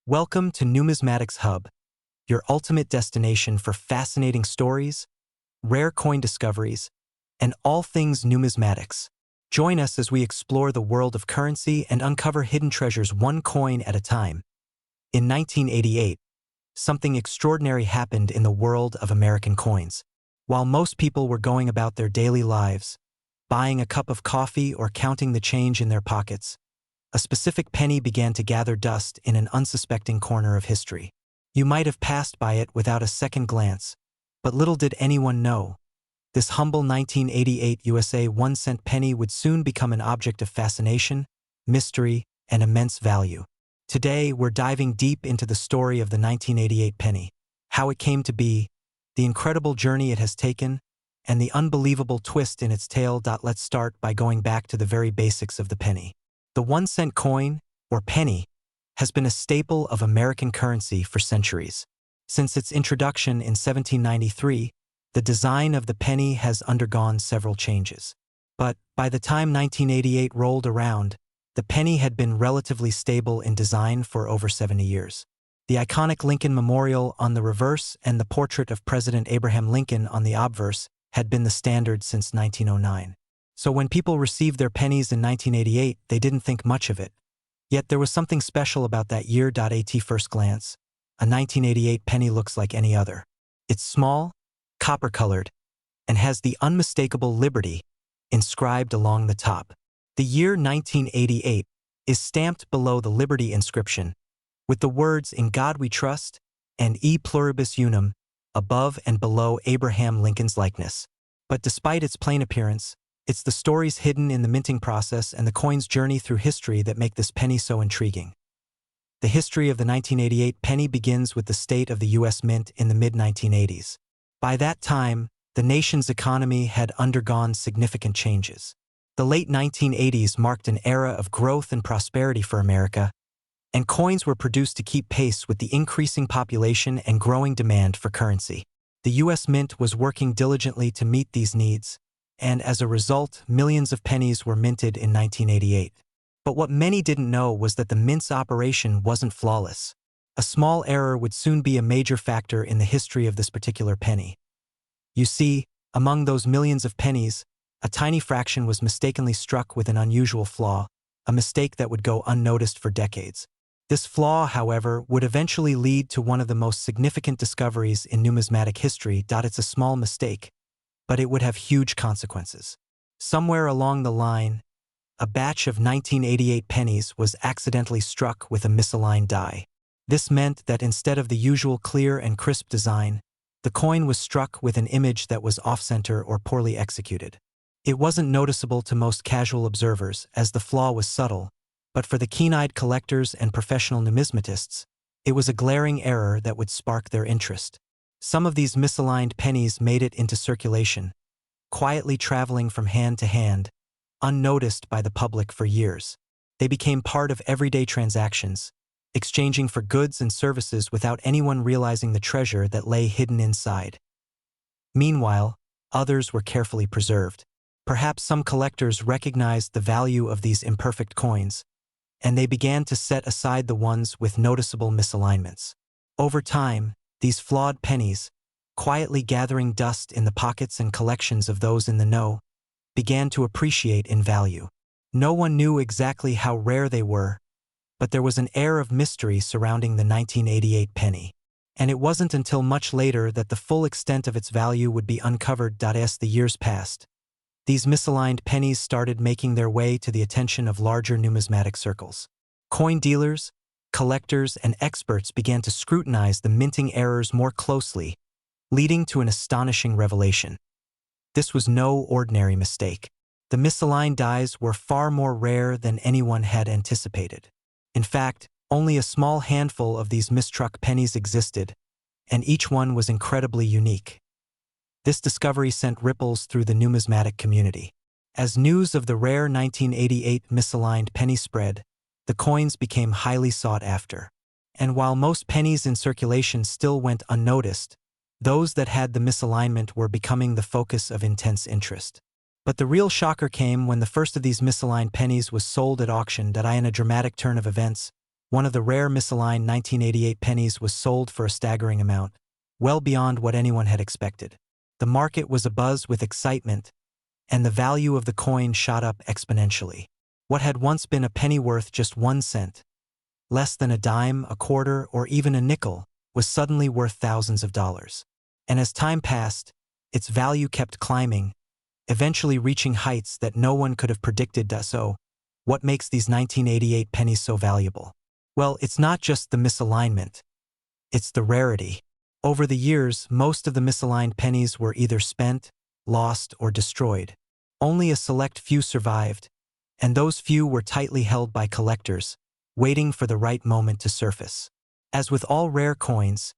Welcome to Numismatics Hub, your ultimate destination for fascinating stories, rare coin discoveries, and all things numismatics. Join us as we explore the world of currency and uncover hidden treasures one coin at a time. In 1988, something extraordinary happened in the world of American coins. While most people were going about their daily lives, buying a cup of coffee or counting the change in their pockets, a specific penny began to gather dust in an unsuspecting corner of history. You might have passed by it without a second glance, but little did anyone know, this humble 1988 USA 1-cent penny would soon become an object of fascination, mystery, and immense value. Today, we're diving deep into the story of the 1988 penny, how it came to be, the incredible journey it has taken, and the unbelievable twist in its tale. Let's start by going back to the very basics of the penny. The 1-cent coin, or penny, has been a staple of American currency for centuries. Since its introduction in 1793, the design of the penny has undergone several changes. But by the time 1988 rolled around, the penny had been relatively stable in design for over 70 years. The iconic Lincoln Memorial on the reverse and the portrait of President Abraham Lincoln on the obverse had been the standard since 1909. So when people received their pennies in 1988, they didn't think much of it. Yet there was something special about that year. At first glance, a 1988 penny looks like any other. It's small, copper-colored, and has the unmistakable Liberty inscribed along the top. The year 1988 is stamped below the Liberty inscription, with the words "In God We Trust" and "E Pluribus Unum" above and below Abraham Lincoln's likeness. But despite its plain appearance, it's the stories hidden in the minting process and the coin's journey through history that make this penny so intriguing. The history of the 1988 penny begins with the state of the U.S. Mint in the mid-1980s. By that time, the nation's economy had undergone significant changes. The late 1980s marked an era of growth and prosperity for America, and coins were produced to keep pace with the increasing population and growing demand for currency. The U.S. Mint was working diligently to meet these needs, and as a result, millions of pennies were minted in 1988. But what many didn't know was that the mint's operation wasn't flawless. A small error would soon be a major factor in the history of this particular penny. You see, among those millions of pennies, a tiny fraction was mistakenly struck with an unusual flaw, a mistake that would go unnoticed for decades. This flaw, however, would eventually lead to one of the most significant discoveries in numismatic history. It's a small mistake, but it would have huge consequences. Somewhere along the line, a batch of 1988 pennies was accidentally struck with a misaligned die. This meant that instead of the usual clear and crisp design, the coin was struck with an image that was off-center or poorly executed. It wasn't noticeable to most casual observers, as the flaw was subtle, but for the keen-eyed collectors and professional numismatists, it was a glaring error that would spark their interest. Some of these misaligned pennies made it into circulation, quietly traveling from hand to hand, unnoticed by the public for years. They became part of everyday transactions, exchanging for goods and services without anyone realizing the treasure that lay hidden inside. Meanwhile, others were carefully preserved. Perhaps some collectors recognized the value of these imperfect coins, and they began to set aside the ones with noticeable misalignments. Over time, these flawed pennies, quietly gathering dust in the pockets and collections of those in the know, began to appreciate in value. No one knew exactly how rare they were, but there was an air of mystery surrounding the 1988 penny. And it wasn't until much later that the full extent of its value would be uncovered. As the years passed, these misaligned pennies started making their way to the attention of larger numismatic circles. Coin dealers, collectors, and experts began to scrutinize the minting errors more closely, leading to an astonishing revelation. This was no ordinary mistake. The misaligned dies were far more rare than anyone had anticipated. In fact, only a small handful of these mistruck pennies existed, and each one was incredibly unique. This discovery sent ripples through the numismatic community. As news of the rare 1988 misaligned penny spread, the coins became highly sought after. And while most pennies in circulation still went unnoticed, those that had the misalignment were becoming the focus of intense interest. But the real shocker came when the first of these misaligned pennies was sold at auction. In a dramatic turn of events, One of the rare misaligned 1988 pennies was sold for a staggering amount, well beyond what anyone had expected. The market was abuzz with excitement, and the value of the coin shot up exponentially. What had once been a penny worth just 1 cent, less than a dime, a quarter, or even a nickel, was suddenly worth thousands of dollars. And as time passed, its value kept climbing, eventually reaching heights that no one could have predicted. So, what makes these 1988 pennies so valuable? Well, it's not just the misalignment. It's the rarity. Over the years, most of the misaligned pennies were either spent, lost, or destroyed. Only a select few survived, and those few were tightly held by collectors, waiting for the right moment to surface. As with all rare coins,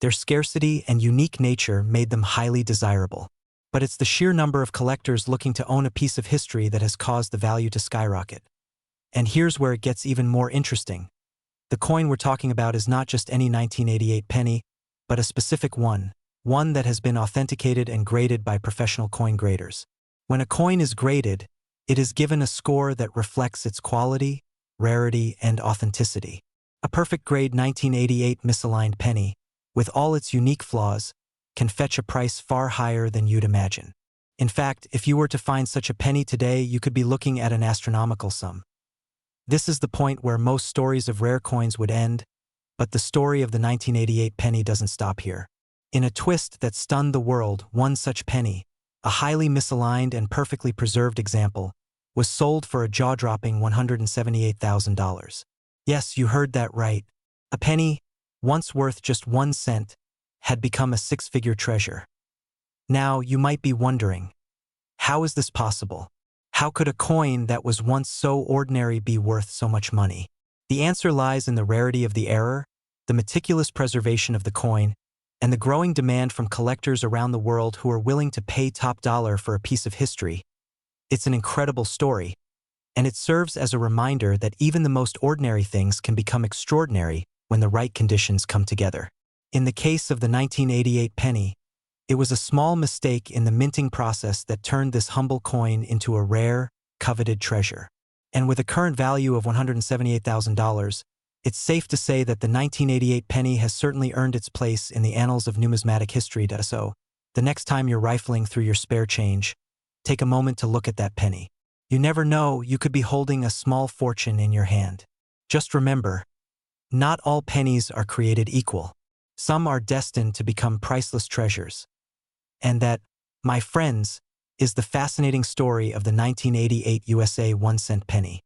their scarcity and unique nature made them highly desirable. But it's the sheer number of collectors looking to own a piece of history that has caused the value to skyrocket. And here's where it gets even more interesting. The coin we're talking about is not just any 1988 penny, but a specific one that has been authenticated and graded by professional coin graders. When a coin is graded, it is given a score that reflects its quality, rarity, and authenticity. A perfect grade 1988 misaligned penny, with all its unique flaws, can fetch a price far higher than you'd imagine. In fact, if you were to find such a penny today, you could be looking at an astronomical sum. This is the point where most stories of rare coins would end, but the story of the 1988 penny doesn't stop here. In a twist that stunned the world, one such penny, a highly misaligned and perfectly preserved example, was sold for a jaw-dropping $178,000. Yes, you heard that right. A penny, once worth just 1 cent, had become a six-figure treasure. Now, you might be wondering, how is this possible? How could a coin that was once so ordinary be worth so much money? The answer lies in the rarity of the error, the meticulous preservation of the coin, and the growing demand from collectors around the world who are willing to pay top dollar for a piece of history. It's an incredible story, and it serves as a reminder that even the most ordinary things can become extraordinary when the right conditions come together. In the case of the 1988 penny, it was a small mistake in the minting process that turned this humble coin into a rare, coveted treasure. And with a current value of $178,000, it's safe to say that the 1988 penny has certainly earned its place in the annals of numismatic history. So, the next time you're rifling through your spare change, take a moment to look at that penny. You never know, you could be holding a small fortune in your hand. Just remember, not all pennies are created equal. Some are destined to become priceless treasures. And that, my friends, is the fascinating story of the 1988 USA 1-cent penny.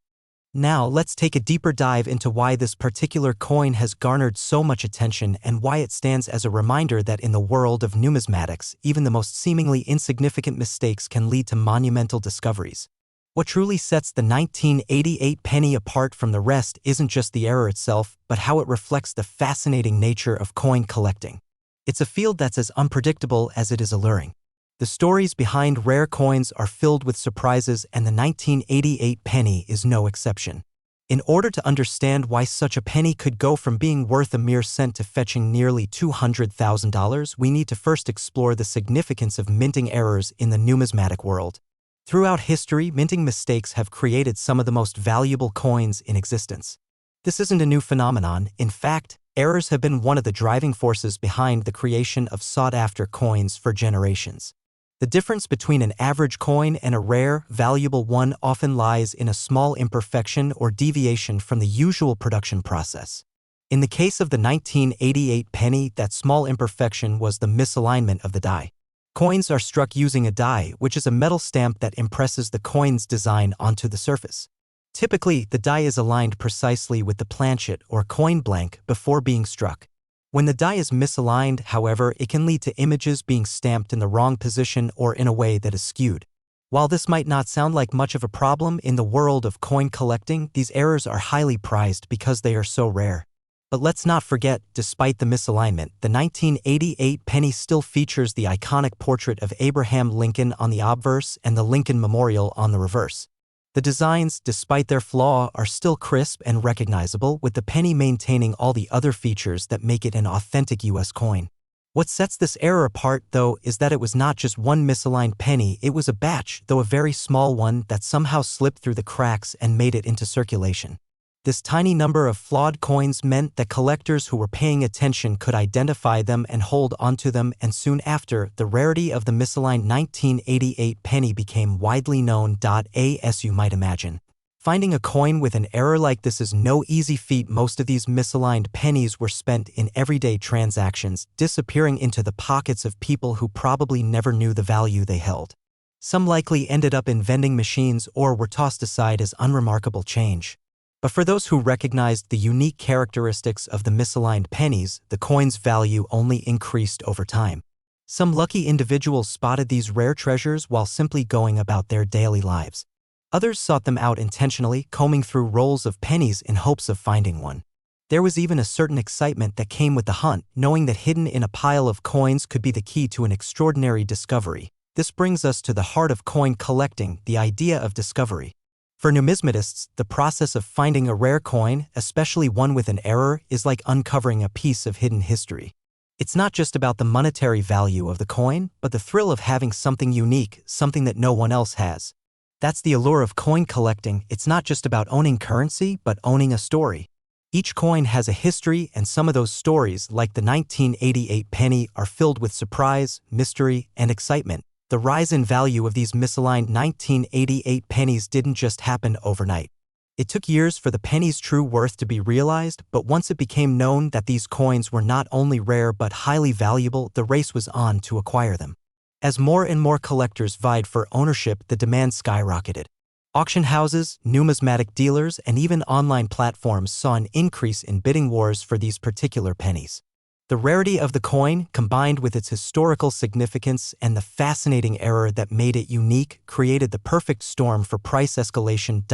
Now, let's take a deeper dive into why this particular coin has garnered so much attention and why it stands as a reminder that in the world of numismatics, even the most seemingly insignificant mistakes can lead to monumental discoveries. What truly sets the 1988 penny apart from the rest isn't just the error itself, but how it reflects the fascinating nature of coin collecting. It's a field that's as unpredictable as it is alluring. The stories behind rare coins are filled with surprises, and the 1988 penny is no exception. In order to understand why such a penny could go from being worth a mere cent to fetching nearly $200,000, we need to first explore the significance of minting errors in the numismatic world. Throughout history, minting mistakes have created some of the most valuable coins in existence. This isn't a new phenomenon. In fact, errors have been one of the driving forces behind the creation of sought-after coins for generations. The difference between an average coin and a rare, valuable one often lies in a small imperfection or deviation from the usual production process. In the case of the 1988 penny, that small imperfection was the misalignment of the die. Coins are struck using a die, which is a metal stamp that impresses the coin's design onto the surface. Typically, the die is aligned precisely with the planchet or coin blank before being struck. When the die is misaligned, however, it can lead to images being stamped in the wrong position or in a way that is skewed. While this might not sound like much of a problem in the world of coin collecting, these errors are highly prized because they are so rare. But let's not forget, despite the misalignment, the 1988 penny still features the iconic portrait of Abraham Lincoln on the obverse and the Lincoln Memorial on the reverse. The designs, despite their flaw, are still crisp and recognizable, with the penny maintaining all the other features that make it an authentic US coin. What sets this error apart, though, is that it was not just one misaligned penny, it was a batch, though a very small one, that somehow slipped through the cracks and made it into circulation. This tiny number of flawed coins meant that collectors who were paying attention could identify them and hold onto them, and soon after, the rarity of the misaligned 1988 penny became widely known. As you might imagine, finding a coin with an error like this is no easy feat. Most of these misaligned pennies were spent in everyday transactions, disappearing into the pockets of people who probably never knew the value they held. Some likely ended up in vending machines or were tossed aside as unremarkable change. But for those who recognized the unique characteristics of the misaligned pennies, the coin's value only increased over time. Some lucky individuals spotted these rare treasures while simply going about their daily lives. Others sought them out intentionally, combing through rolls of pennies in hopes of finding one. There was even a certain excitement that came with the hunt, knowing that hidden in a pile of coins could be the key to an extraordinary discovery. This brings us to the heart of coin collecting, the idea of discovery. For numismatists, the process of finding a rare coin, especially one with an error, is like uncovering a piece of hidden history. It's not just about the monetary value of the coin, but the thrill of having something unique, something that no one else has. That's the allure of coin collecting. It's not just about owning currency, but owning a story. Each coin has a history, and some of those stories, like the 1988 penny, are filled with surprise, mystery, and excitement. The rise in value of these misaligned 1988 pennies didn't just happen overnight. It took years for the penny's true worth to be realized, but once it became known that these coins were not only rare but highly valuable, the race was on to acquire them. As more and more collectors vied for ownership, the demand skyrocketed. Auction houses, numismatic dealers, and even online platforms saw an increase in bidding wars for these particular pennies. The rarity of the coin, combined with its historical significance and the fascinating error that made it unique, created the perfect storm for price escalation.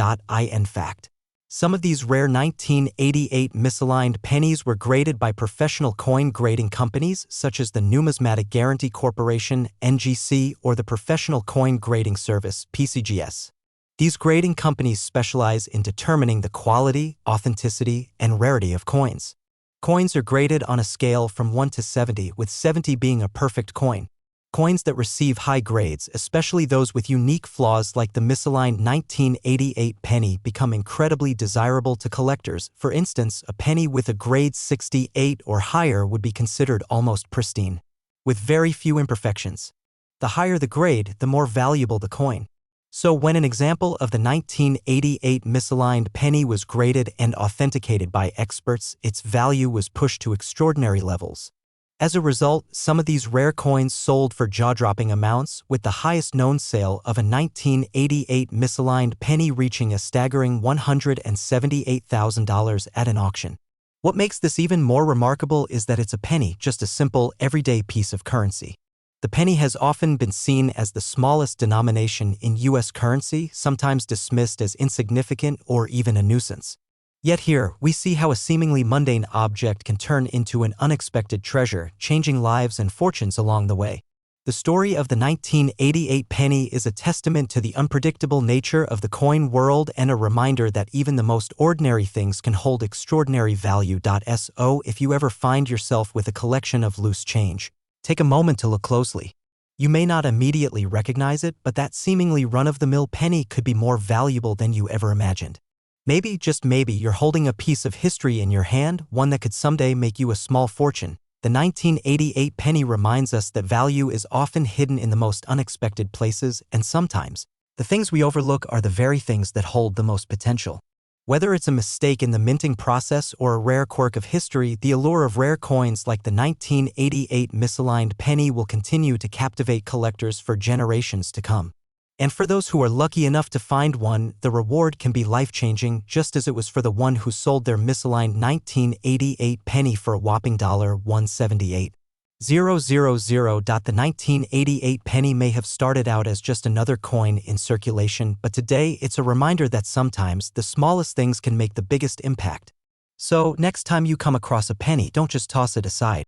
In fact, some of these rare 1988 misaligned pennies were graded by professional coin grading companies such as the Numismatic Guarantee Corporation, NGC, or the Professional Coin Grading Service, PCGS. These grading companies specialize in determining the quality, authenticity, and rarity of coins. Coins are graded on a scale from 1 to 70, with 70 being a perfect coin. Coins that receive high grades, especially those with unique flaws like the misaligned 1988 penny, become incredibly desirable to collectors. For instance, a penny with a grade 68 or higher would be considered almost pristine, with very few imperfections. The higher the grade, the more valuable the coin. So when an example of the 1988 misaligned penny was graded and authenticated by experts, its value was pushed to extraordinary levels. As a result, some of these rare coins sold for jaw-dropping amounts, with the highest known sale of a 1988 misaligned penny reaching a staggering $178,000 at an auction. What makes this even more remarkable is that it's a penny, just a simple, everyday piece of currency. The penny has often been seen as the smallest denomination in U.S. currency, sometimes dismissed as insignificant or even a nuisance. Yet here, we see how a seemingly mundane object can turn into an unexpected treasure, changing lives and fortunes along the way. The story of the 1988 penny is a testament to the unpredictable nature of the coin world and a reminder that even the most ordinary things can hold extraordinary value. So if you ever find yourself with a collection of loose change, take a moment to look closely. You may not immediately recognize it, but that seemingly run-of-the-mill penny could be more valuable than you ever imagined. Maybe, just maybe, you're holding a piece of history in your hand, one that could someday make you a small fortune. The 1988 penny reminds us that value is often hidden in the most unexpected places, and sometimes, the things we overlook are the very things that hold the most potential. Whether it's a mistake in the minting process or a rare quirk of history, the allure of rare coins like the 1988 misaligned penny will continue to captivate collectors for generations to come. And for those who are lucky enough to find one, the reward can be life-changing, just as it was for the one who sold their misaligned 1988 penny for a whopping $178,000. The 1988 penny may have started out as just another coin in circulation, but today it's a reminder that sometimes the smallest things can make the biggest impact. So next time you come across a penny, don't just toss it aside.